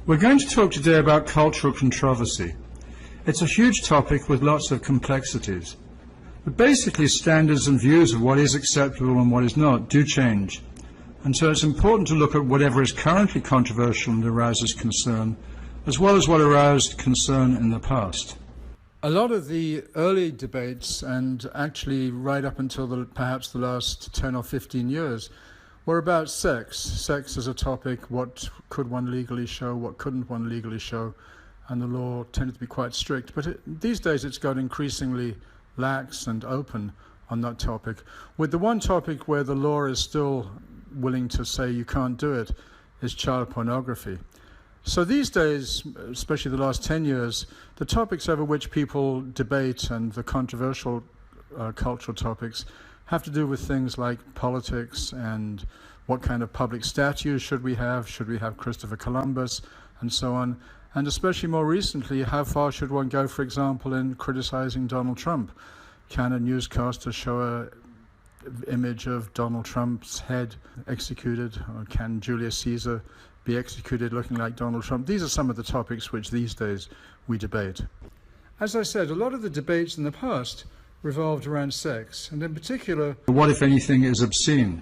We're going to talk today about cultural controversy. It's a huge topic with lots of complexities. But basically, standards and views of what is acceptable and what is not do change. And so it's important to look at whatever is currently controversial and arouses concern, as well as what aroused concern in the past. A lot of the early debates, and actually right up until perhaps the last 10 or 15 years, were about sex. Sex as a topic, what could one legally show, what couldn't one legally show, and the law tended to be quite strict. But these days it's got increasingly lax and open on that topic, with the one topic where the law is still willing to say you can't do it is child pornography. So these days, especially the last 10 years, the topics over which people debate and the controversial cultural topics have to do with things like politics and what kind of public statues should we have Christopher Columbus, and so on. And especially more recently, how far should one go, for example, in criticizing Donald Trump? Can a newscaster show an image of Donald Trump's head executed, or can Julius Caesar be executed looking like Donald Trump? These are some of the topics which these days we debate. As I said, a lot of the debates in the past revolved around sex, and in particular, what, if anything, is obscene.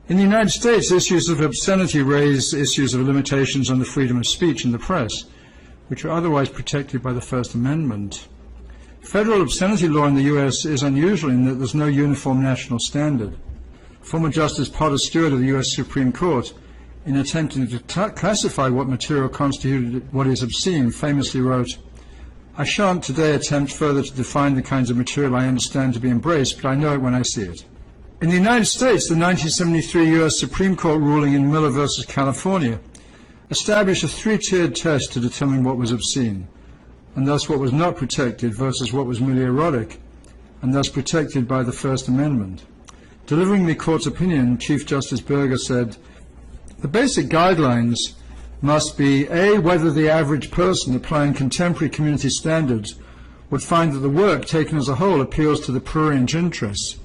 In the United States, issues of obscenity raise issues of limitations on the freedom of speech in the press, which are otherwise protected by the First Amendment. Federal obscenity law in the U.S. is unusual in that there's no uniform national standard. Former Justice Potter Stewart of the U.S. Supreme Court, in attempting to classify what material constituted what is obscene, famously wrote, "I shan't today attempt further to define the kinds of material I understand to be embraced, but I know it when I see it." In the United States, the 1973 U.S. Supreme Court ruling in Miller versus California established a three-tiered test to determine what was obscene, and thus what was not protected versus what was merely erotic, and thus protected by the First Amendment. Delivering the court's opinion, Chief Justice Burger said, "The basic guidelines must be A, whether the average person applying contemporary community standards would find that the work taken as a whole appeals to the prurient interests.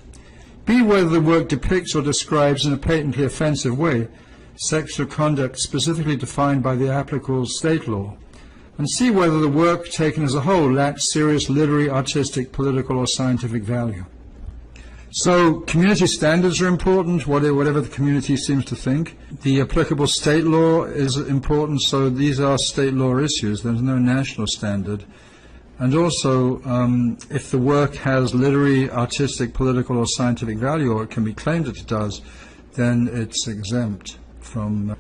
B, whether the work depicts or describes in a patently offensive way sexual conduct specifically defined by the applicable state law. And C, whether the work taken as a whole lacks serious literary, artistic, political, or scientific value." So community standards are important, whatever the community seems to think. The applicable state law is important, so these are state law issues. There's no national standard. And also, if the work has literary, artistic, political, or scientific value, or it can be claimed that it does, then it's exempt from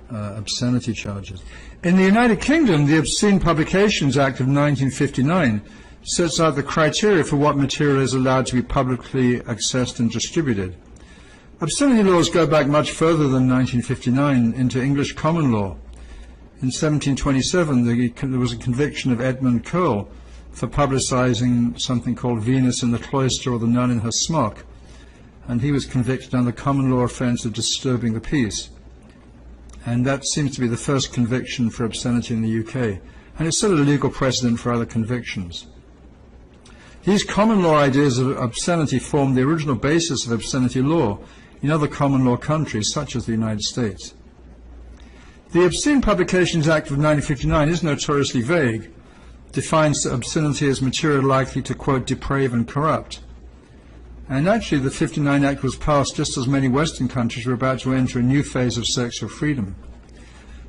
obscenity charges. In the United Kingdom, the Obscene Publications Act of 1959 sets out the criteria for what material is allowed to be publicly accessed and distributed. Obscenity laws go back much further than 1959 into English common law. In 1727, there was a conviction of Edmund Curll for publicizing something called Venus in the Cloister, or the Nun in Her Smock, and he was convicted on the common law offense of disturbing the peace. And that seems to be the first conviction for obscenity in the UK, and it's set a legal precedent for other convictions. These common law ideas of obscenity formed the original basis of obscenity law in other common law countries, such as the United States. The Obscene Publications Act of 1959 is notoriously vague, defines obscenity as material likely to, quote, deprave and corrupt. And actually the 59 Act was passed just as many Western countries were about to enter a new phase of sexual freedom.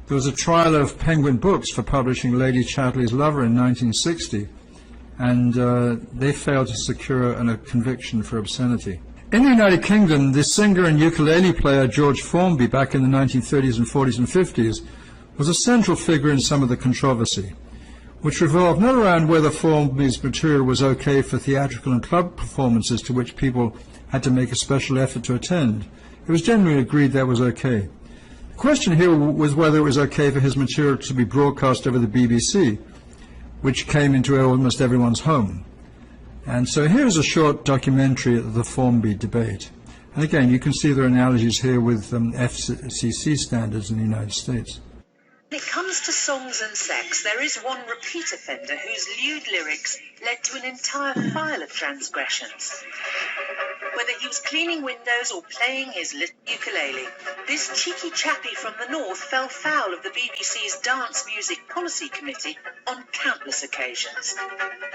There was a trial of Penguin Books for publishing Lady Chatterley's Lover in 1960, and they failed to secure a conviction for obscenity. In the United Kingdom, the singer and ukulele player George Formby, back in the 1930s and 40s and 50s, was a central figure in some of the controversy, which revolved not around whether Formby's material was okay for theatrical and club performances to which people had to make a special effort to attend. It was generally agreed that was okay. The question here was whether it was okay for his material to be broadcast over the BBC, which came into almost everyone's home. And so here's a short documentary of the Formby debate. And again, you can see there are analogies here with FCC standards in the United States. When it comes to songs and sex, there is one repeat offender whose lewd lyrics led to an entire file of transgressions. whether he was cleaning windows or playing his little ukulele. This cheeky chappie from the north fell foul of the BBC's Dance Music Policy Committee on countless occasions.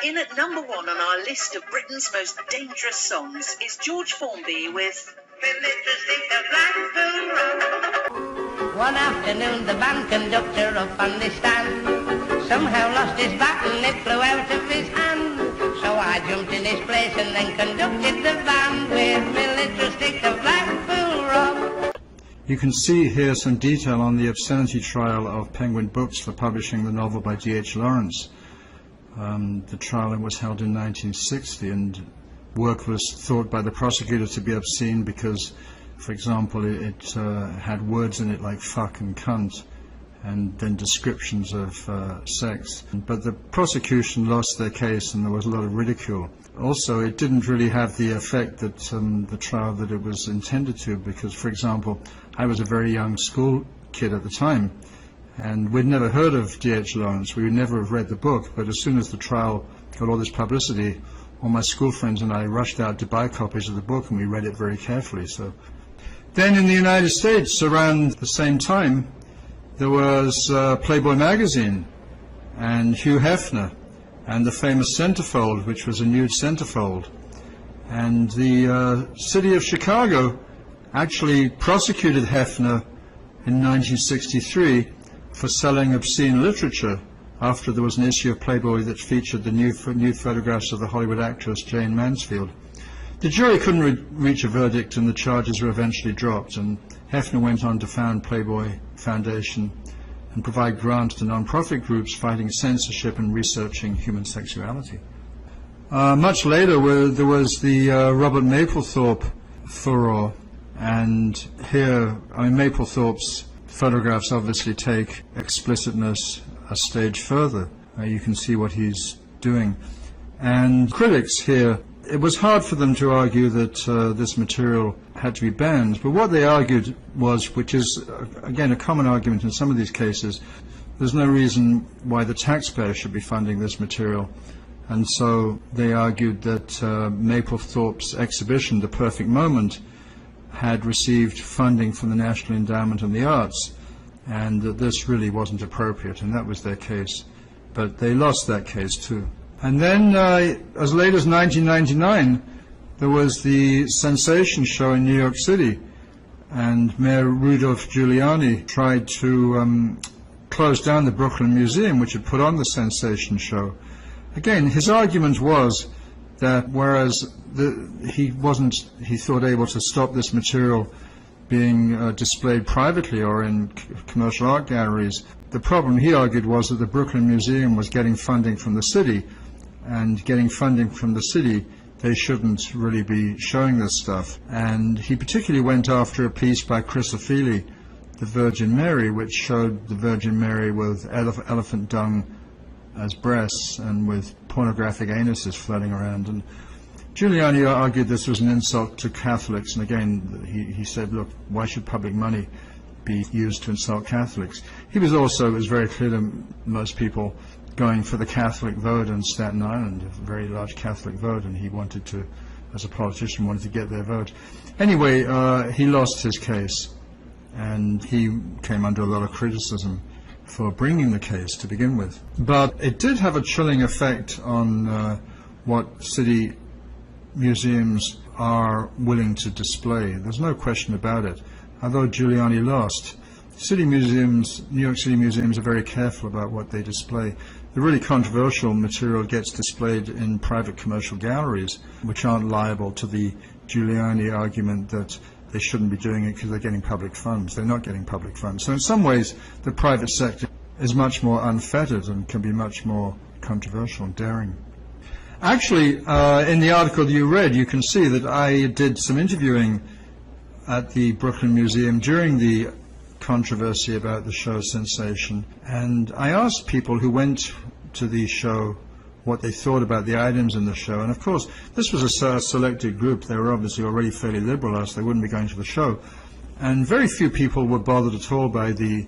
In at number 1 on our list of Britain's most dangerous songs is George Formby with One afternoon the band conductor up on the stand somehow lost his baton, it flew out of his hand. So I jumped in his place and then conducted the band with my little stick of Blackpool rum. You can see here some detail on the obscenity trial of Penguin Books for publishing the novel by D.H. Lawrence. The trial was held in 1960, and work was thought by the prosecutor to be obscene because, for example, it had words in it like fuck and cunt, and then descriptions of sex. But the prosecution lost their case and there was a lot of ridicule. Also, it didn't really have the effect that the trial that it was intended to, because, for example, I was a very young school kid at the time, and we'd never heard of D.H. Lawrence. We would never have read the book, but as soon as the trial got all this publicity, all my school friends and I rushed out to buy copies of the book, and we read it very carefully. So, then in the United States, around the same time, there was Playboy magazine and Hugh Hefner and the famous centerfold, which was a nude centerfold. And the city of Chicago actually prosecuted Hefner in 1963 for selling obscene literature after there was an issue of Playboy that featured the nude photographs of the Hollywood actress Jane Mansfield. The jury couldn't reach a verdict and the charges were eventually dropped, and Hefner went on to found Playboy Foundation and provide grants to non-profit groups fighting censorship and researching human sexuality. Much later, there was the Robert Mapplethorpe furor, and here, Mapplethorpe's photographs obviously take explicitness a stage further. You can see what he's doing. And critics here, it was hard for them to argue that this material had to be banned, but what they argued was, which is again a common argument in some of these cases, there's no reason why the taxpayer should be funding this material. And so they argued that Mapplethorpe's exhibition, The Perfect Moment, had received funding from the National Endowment of the Arts, and that this really wasn't appropriate, and that was their case. But they lost that case too. And then, as late as 1999, there was the sensation show in New York City, and Mayor Rudolph Giuliani tried to close down the Brooklyn Museum, which had put on the sensation show. Again, his argument was that whereas he thought able to stop this material being displayed privately or in commercial art galleries, the problem, he argued, was that the Brooklyn Museum was getting funding from the city, and getting funding from the city, they shouldn't really be showing this stuff. And he particularly went after a piece by Chris O'Feely, The Virgin Mary, which showed the Virgin Mary with elephant dung as breasts and with pornographic anuses floating around. And Giuliani argued this was an insult to Catholics, and again he said, look, why should public money be used to insult Catholics? He was also, it was very clear to most people, going for the Catholic vote in Staten Island, a very large Catholic vote, and he wanted to, as a politician, wanted to get their vote. Anyway, he lost his case, and he came under a lot of criticism for bringing the case to begin with. But it did have a chilling effect on what city museums are willing to display. There's no question about it. Although Giuliani lost, city museums, New York City museums, are very careful about what they display. The really controversial material gets displayed in private commercial galleries, which aren't liable to the Giuliani argument that they shouldn't be doing it because they're getting public funds. They're not getting public funds. So in some ways, the private sector is much more unfettered and can be much more controversial and daring. Actually, in the article that you read, you can see that I did some interviewing at the Brooklyn Museum during the controversy about the show sensation, and I asked people who went to the show what they thought about the items in the show. And of course, this was a selected group. They were obviously already fairly liberal, else they wouldn't be going to the show. And very few people were bothered at all by the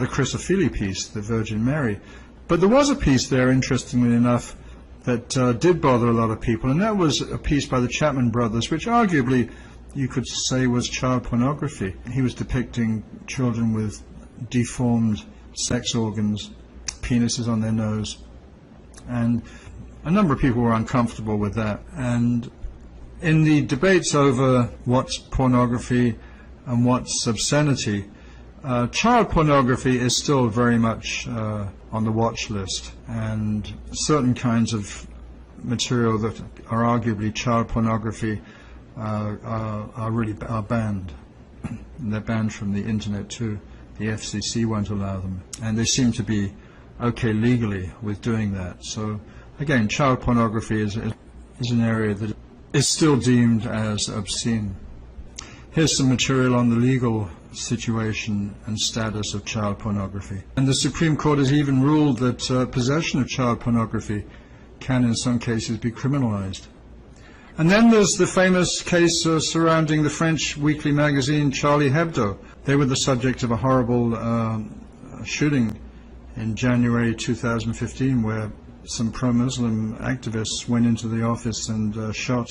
Chris O'Feely piece, The Virgin Mary. But there was a piece there, interestingly enough, that did bother a lot of people, and that was a piece by the Chapman brothers, which arguably you could say was child pornography. He was depicting children with deformed sex organs, penises on their nose, and a number of people were uncomfortable with that. And in the debates over what's pornography and what's obscenity, child pornography is still very much on the watch list, and certain kinds of material that are arguably child pornography are banned. And they're banned from the internet too. The FCC won't allow them, and they seem to be okay legally with doing that. So again, child pornography is an area that is still deemed as obscene. Here's some material on the legal situation and status of child pornography. And the Supreme Court has even ruled that possession of child pornography can in some cases be criminalized. And then there's the famous case surrounding the French weekly magazine Charlie Hebdo. They were the subject of a horrible shooting in January 2015 where some pro-Muslim activists went into the office and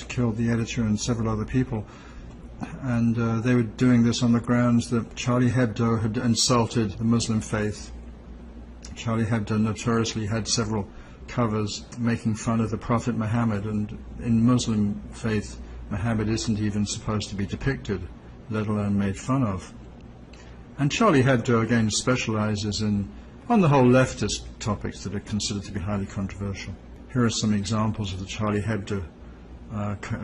killed the editor and several other people. And they were doing this on the grounds that Charlie Hebdo had insulted the Muslim faith. Charlie Hebdo notoriously had several covers making fun of the Prophet Muhammad, and in Muslim faith, Muhammad isn't even supposed to be depicted, let alone made fun of. And Charlie Hebdo again specializes on the whole, leftist topics that are considered to be highly controversial. Here are some examples of the Charlie Hebdo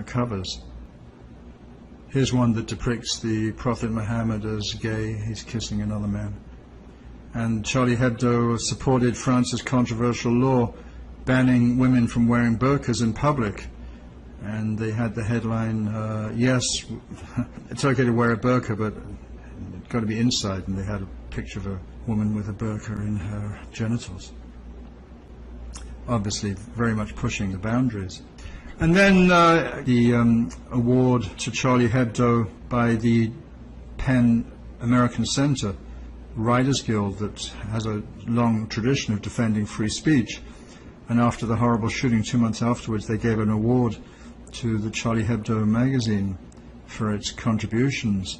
covers. Here's one that depicts the Prophet Muhammad as gay. He's kissing another man. And Charlie Hebdo supported France's controversial law banning women from wearing burqas in public. And they had the headline, yes, it's okay to wear a burqa, but it's got to be inside. And they had a picture of a woman with a burqa in her genitals. Obviously very much pushing the boundaries. And then the award to Charlie Hebdo by the PEN American Center Writers Guild that has a long tradition of defending free speech. And after the horrible shooting 2 months afterwards, they gave an award to the Charlie Hebdo magazine for its contributions.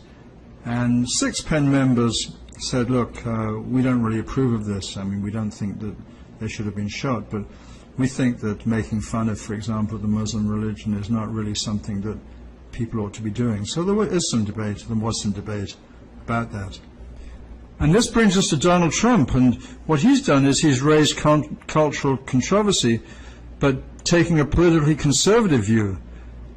And 6 PEN members said, look, we don't really approve of this. I mean, we don't think that they should have been shot, but we think that making fun of, for example, the Muslim religion is not really something that people ought to be doing. So there was some debate about that. And this brings us to Donald Trump, and what he's done is he's raised cultural controversy, but taking a politically conservative view,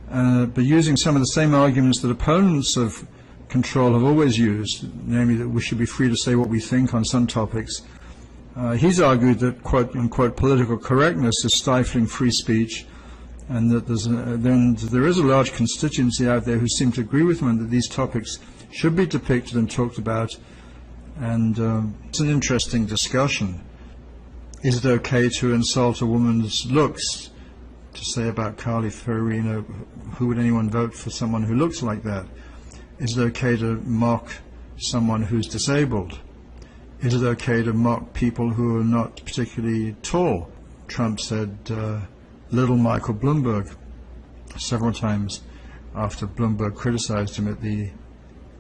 but using some of the same arguments that opponents of control have always used, namely that we should be free to say what we think on some topics. He's argued that, quote unquote, political correctness is stifling free speech, and that there is a large constituency out there who seem to agree with him and that these topics should be depicted and talked about. And it's an interesting discussion. Is it okay to insult a woman's looks? To say about Carly Fiorina, who would anyone vote for someone who looks like that? Is it okay to mock someone who's disabled? Is it okay to mock people who are not particularly tall? Trump said little Michael Bloomberg several times after Bloomberg criticized him at the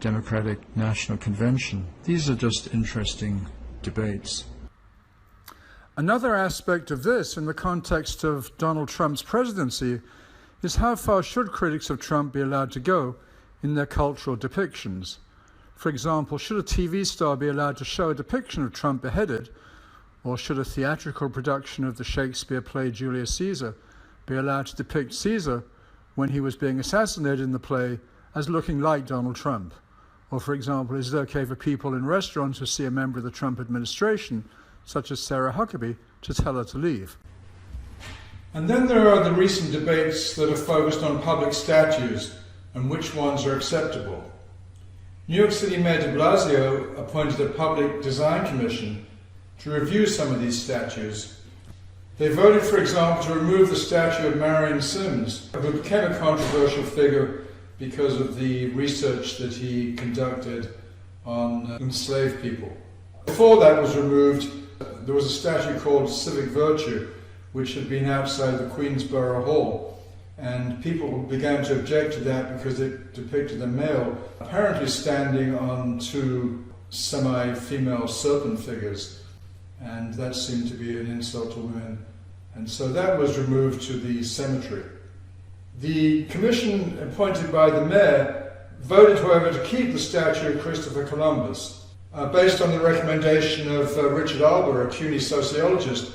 Democratic National Convention. These are just interesting debates. Another aspect of this, in the context of Donald Trump's presidency, is how far should critics of Trump be allowed to go in their cultural depictions? For example, should a TV star be allowed to show a depiction of Trump beheaded, or should a theatrical production of the Shakespeare play Julius Caesar be allowed to depict Caesar when he was being assassinated in the play as looking like Donald Trump? Or, for example, is it okay for people in restaurants who see a member of the Trump administration, such as Sarah Huckabee, to tell her to leave? And then there are the recent debates that are focused on public statues and which ones are acceptable. New York City Mayor de Blasio appointed a public design commission to review some of these statues. They voted, for example, to remove the statue of Marion Sims, who became a controversial figure because of the research that he conducted on enslaved people. Before that was removed, there was a statue called Civic Virtue, which had been outside the Queensborough Hall. And people began to object to that because it depicted a male apparently standing on two semi-female serpent figures, and that seemed to be an insult to women. And so that was removed to the cemetery. The commission appointed by the mayor voted, however, to keep the statue of Christopher Columbus, based on the recommendation of Richard Alber, a CUNY sociologist,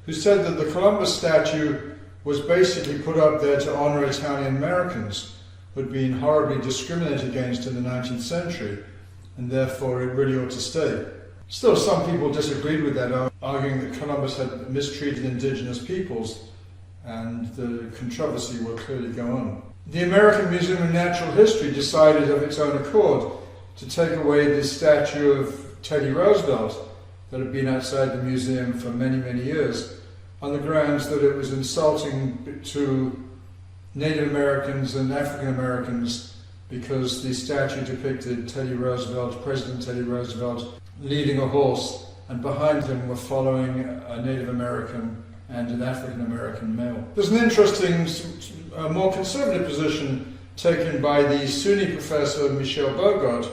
who said that the Columbus statue was basically put up there to honor Italian Americans who had been horribly discriminated against in the 19th century, and therefore it really ought to stay. Still, some people disagreed with that, arguing that Columbus had mistreated indigenous peoples, and the controversy will clearly go on. The American Museum of Natural History decided of its own accord to take away the statue of Teddy Roosevelt that had been outside the museum for many, many years, on the grounds that it was insulting to Native Americans and African Americans, because the statue depicted Teddy Roosevelt, President Teddy Roosevelt, leading a horse, and behind him were following a Native American and an African American male. There's an interesting, more conservative position taken by the SUNY professor Michelle Bogart,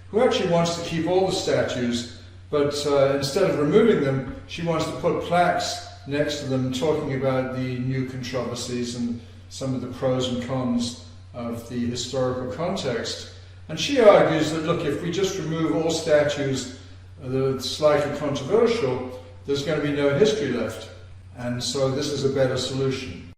who actually wants to keep all the statues, but instead of removing them, she wants to put plaques next to them talking about the new controversies and some of the pros and cons of the historical context. And she argues that, look, if we just remove all statues that are slightly controversial, there's going to be no history left. And so this is a better solution.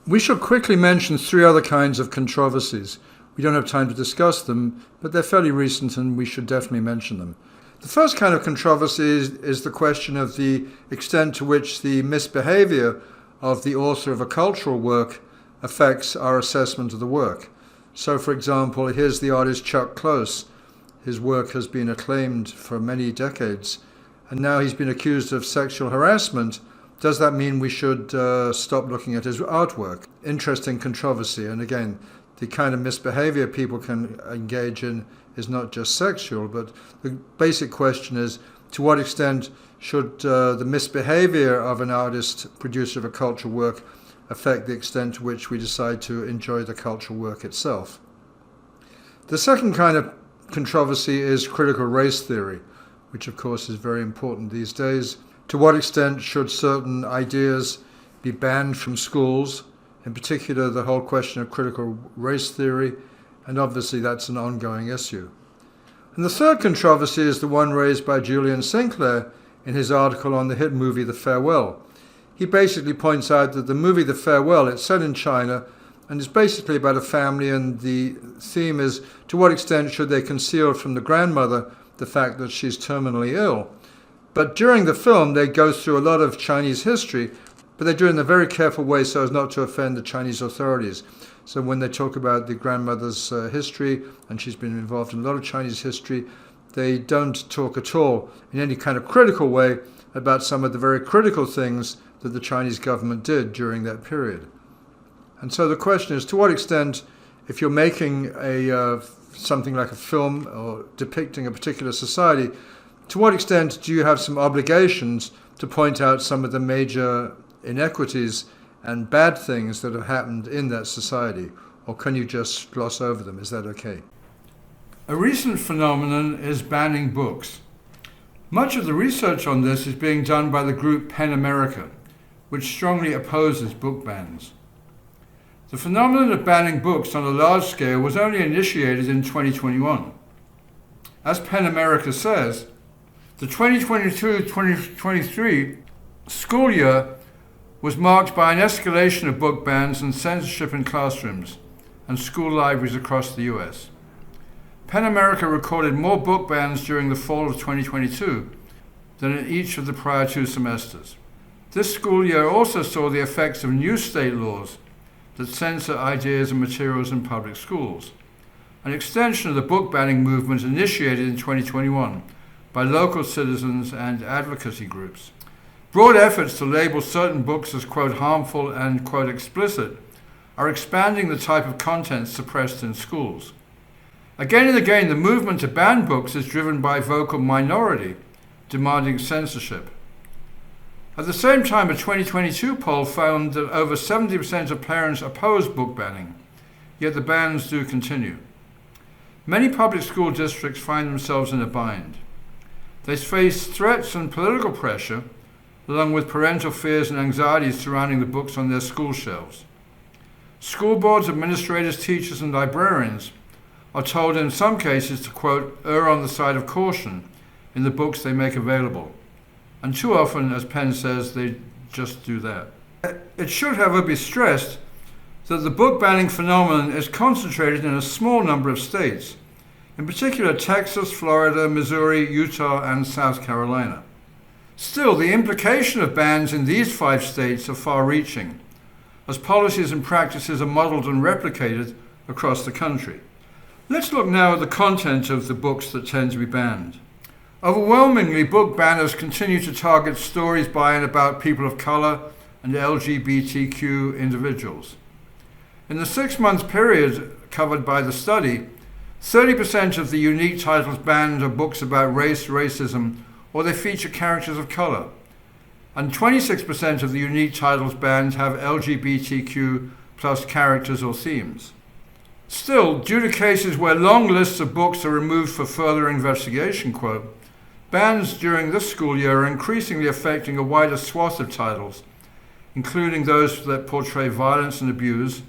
We shall quickly mention three other kinds of controversies. We don't have time to discuss them, but they're fairly recent and we should definitely mention them. The first kind of controversy is the question of the extent to which the misbehavior of the author of a cultural work affects our assessment of the work. So, for example, here's the artist Chuck Close. His work has been acclaimed for many decades, and now he's been accused of sexual harassment. Does that mean we should stop looking at his artwork? Interesting controversy, and again, the kind of misbehavior people can engage in is not just sexual, but the basic question is, to what extent should the misbehavior of an artist, producer of a cultural work, affect the extent to which we decide to enjoy the cultural work itself? The second kind of controversy is critical race theory, which of course is very important these days. To what extent should certain ideas be banned from schools? In particular, the whole question of critical race theory, and obviously that's an ongoing issue. And the third controversy is the one raised by Julian Sinclair in his article on the hit movie The Farewell. He basically points out that the movie The Farewell, it's set in China, and it's basically about a family, and the theme is, to what extent should they conceal from the grandmother the fact that she's terminally ill? But during the film, they go through a lot of Chinese history, but they do it in a very careful way so as not to offend the Chinese authorities. So when they talk about the grandmother's history, and she's been involved in a lot of Chinese history, they don't talk at all in any kind of critical way about some of the very critical things that the Chinese government did during that period. And so the question is, to what extent, if you're making something like a film or depicting a particular society, to what extent do you have some obligations to point out some of the major inequities and bad things that have happened in that society? Or can you just gloss over them? Is that okay? A recent phenomenon is banning books. Much of the research on this is being done by the group PEN America, which strongly opposes book bans. The phenomenon of banning books on a large scale was only initiated in 2021. As PEN America says, the 2022-2023 school year was marked by an escalation of book bans and censorship in classrooms and school libraries across the US. PEN America recorded more book bans during the fall of 2022 than in each of the prior two semesters. This school year also saw the effects of new state laws that censor ideas and materials in public schools, an extension of the book banning movement initiated in 2021 by local citizens and advocacy groups. Broad efforts to label certain books as, quote, harmful and, quote, explicit are expanding the type of content suppressed in schools. Again and again, the movement to ban books is driven by a vocal minority demanding censorship. At the same time, a 2022 poll found that over 70% of parents oppose book banning, yet the bans do continue. Many public school districts find themselves in a bind. They face threats and political pressure, along with parental fears and anxieties surrounding the books on their school shelves. School boards, administrators, teachers, and librarians are told in some cases to, quote, err on the side of caution in the books they make available. And too often, as Penn says, they just do that. It should, however, be stressed that the book banning phenomenon is concentrated in a small number of states, in particular Texas, Florida, Missouri, Utah, and South Carolina. Still, the implication of bans in these 5 states are far-reaching, as policies and practices are modeled and replicated across the country. Let's look now at the content of the books that tend to be banned. Overwhelmingly, book banners continue to target stories by and about people of color and LGBTQ individuals. In the 6-month period covered by the study, 30% of the unique titles banned are books about race, racism, or they feature characters of color. And 26% of the unique titles banned have LGBTQ plus characters or themes. Still, due to cases where long lists of books are removed for further investigation, quote, bans during this school year are increasingly affecting a wider swath of titles, including those that portray violence and abuse,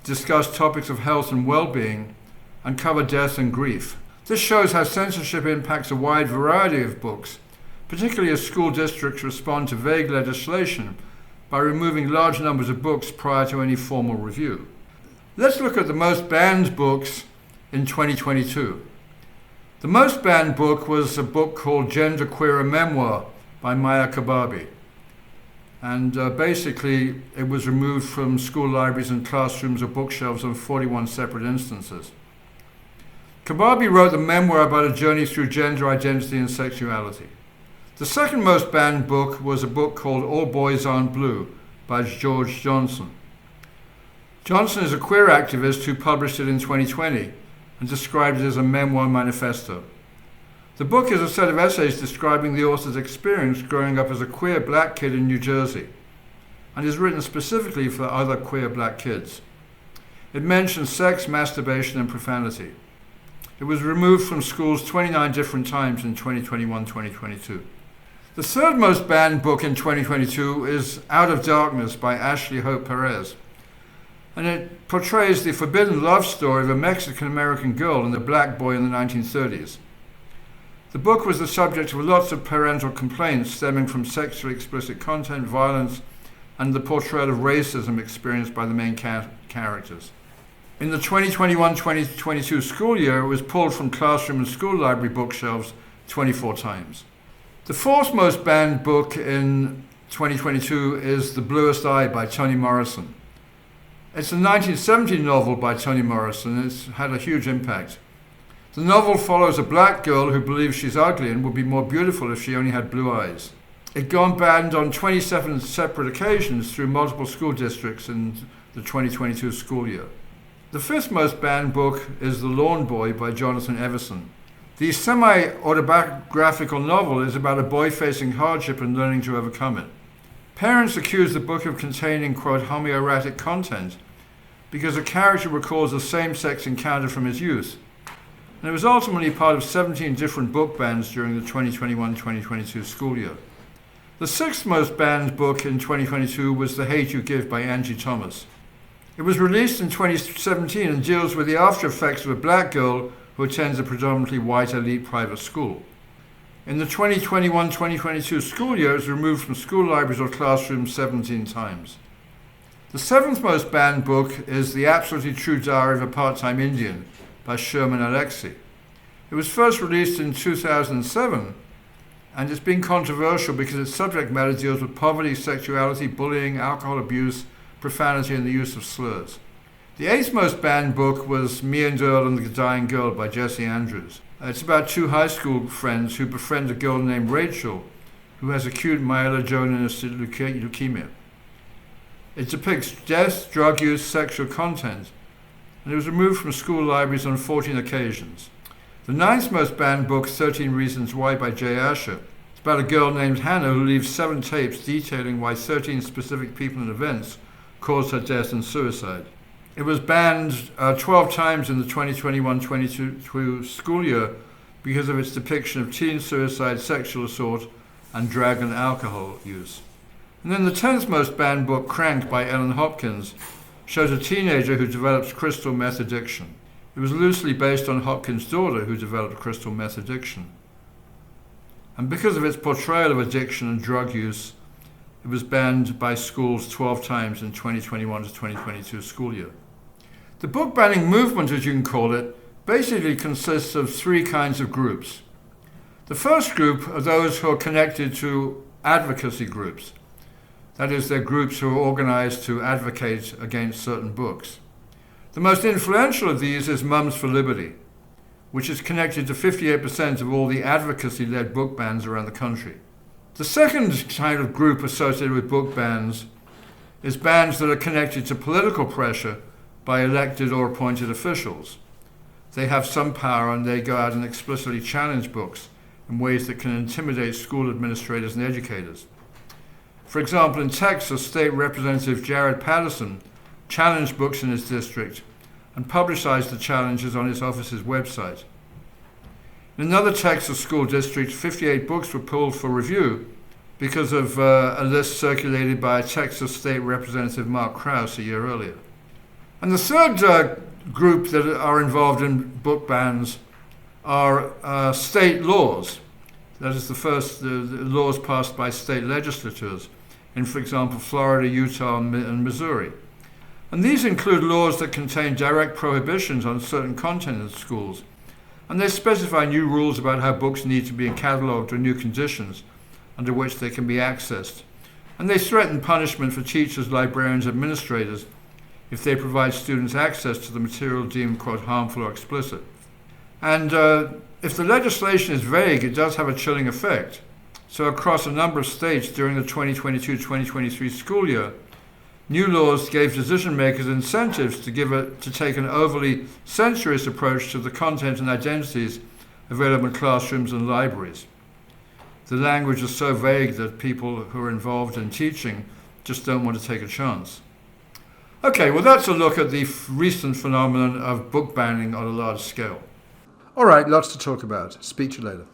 discuss topics of health and well-being, and cover death and grief. This shows how censorship impacts a wide variety of books, particularly as school districts respond to vague legislation by removing large numbers of books prior to any formal review. Let's look at the most banned books in 2022. The most banned book was a book called Gender Queer a Memoir by Maya Kababi. And basically, it was removed from school libraries and classrooms or bookshelves on 41 separate instances. Kababi wrote the memoir about a journey through gender identity and sexuality. The second most banned book was a book called All Boys Aren't Blue by George Johnson. Johnson is a queer activist who published it in 2020 and described it as a memoir manifesto. The book is a set of essays describing the author's experience growing up as a queer black kid in New Jersey, and is written specifically for other queer black kids. It mentions sex, masturbation, and profanity. It was removed from schools 29 different times in 2021-2022. The third most banned book in 2022 is Out of Darkness by Ashley Hope Perez, and it portrays the forbidden love story of a Mexican-American girl and a black boy in the 1930s. The book was the subject of lots of parental complaints stemming from sexually explicit content, violence, and the portrayal of racism experienced by the main characters. In the 2021-2022 school year, it was pulled from classroom and school library bookshelves 24 times. The fourth most banned book in 2022 is The Bluest Eye by Toni Morrison. It's a 1970 novel by Toni Morrison, and it's had a huge impact. The novel follows a black girl who believes she's ugly and would be more beautiful if she only had blue eyes. It got banned on 27 separate occasions through multiple school districts in the 2022 school year. The fifth most banned book is The Lawn Boy by Jonathan Everson. The semi-autobiographical novel is about a boy facing hardship and learning to overcome it. Parents accuse the book of containing, quote, homoerotic content because a character recalls a same-sex encounter from his youth. And it was ultimately part of 17 different book bans during the 2021-2022 school year. The sixth most banned book in 2022 was The Hate You Give by Angie Thomas. It was released in 2017 and deals with the after effects of a black girl who attends a predominantly white elite private school. In the 2021-2022 school year, it was removed from school libraries or classrooms 17 times. The seventh most banned book is The Absolutely True Diary of a Part-Time Indian by Sherman Alexie. It was first released in 2007, and it's been controversial because its subject matter deals with poverty, sexuality, bullying, alcohol abuse, profanity, and the use of slurs. The eighth most banned book was Me and Earl and the Dying Girl by Jesse Andrews. It's about two high school friends who befriend a girl named Rachel who has acute myelogenous leukemia. It depicts death, drug use, sexual content, and it was removed from school libraries on 14 occasions. The ninth most banned book, 13 Reasons Why by Jay Asher, about a girl named Hannah who leaves 7 tapes detailing why 13 specific people and events caused her death and suicide. It was banned 12 times in the 2021-22 school year because of its depiction of teen suicide, sexual assault, and drug and alcohol use. And then the 10th most banned book, Crank by Ellen Hopkins, shows a teenager who develops crystal meth addiction. It was loosely based on Hopkins' daughter who developed crystal meth addiction. And because of its portrayal of addiction and drug use, it was banned by schools 12 times in 2021 to 2022 school year. The book banning movement, as you can call it, basically consists of 3 kinds of groups. The first group are those who are connected to advocacy groups. That is, they're groups who are organized to advocate against certain books. The most influential of these is Mums for Liberty, which is connected to 58% of all the advocacy-led book bans around the country. The second kind of group associated with book bans is bans that are connected to political pressure by elected or appointed officials. They have some power and they go out and explicitly challenge books in ways that can intimidate school administrators and educators. For example, in Texas, State Representative Jared Patterson challenged books in his district and publicized the challenges on his office's website. In another Texas school district, 58 books were pulled for review because of a list circulated by Texas State Representative Mark Krause a year earlier. And the third group that are involved in book bans are state laws. That is the laws passed by state legislatures in, for example, Florida, Utah, and Missouri. And these include laws that contain direct prohibitions on certain content in schools. And they specify new rules about how books need to be catalogued or new conditions under which they can be accessed. And they threaten punishment for teachers, librarians, administrators if they provide students access to the material deemed, quote, harmful or explicit. And if the legislation is vague, it does have a chilling effect. So across a number of states during the 2022-2023 school year, new laws gave decision makers incentives to take an overly censorious approach to the content and identities available in classrooms and libraries. The language is so vague that people who are involved in teaching just don't want to take a chance. Okay, well, that's a look at the recent phenomenon of book banning on a large scale. All right, lots to talk about. Speak to you later.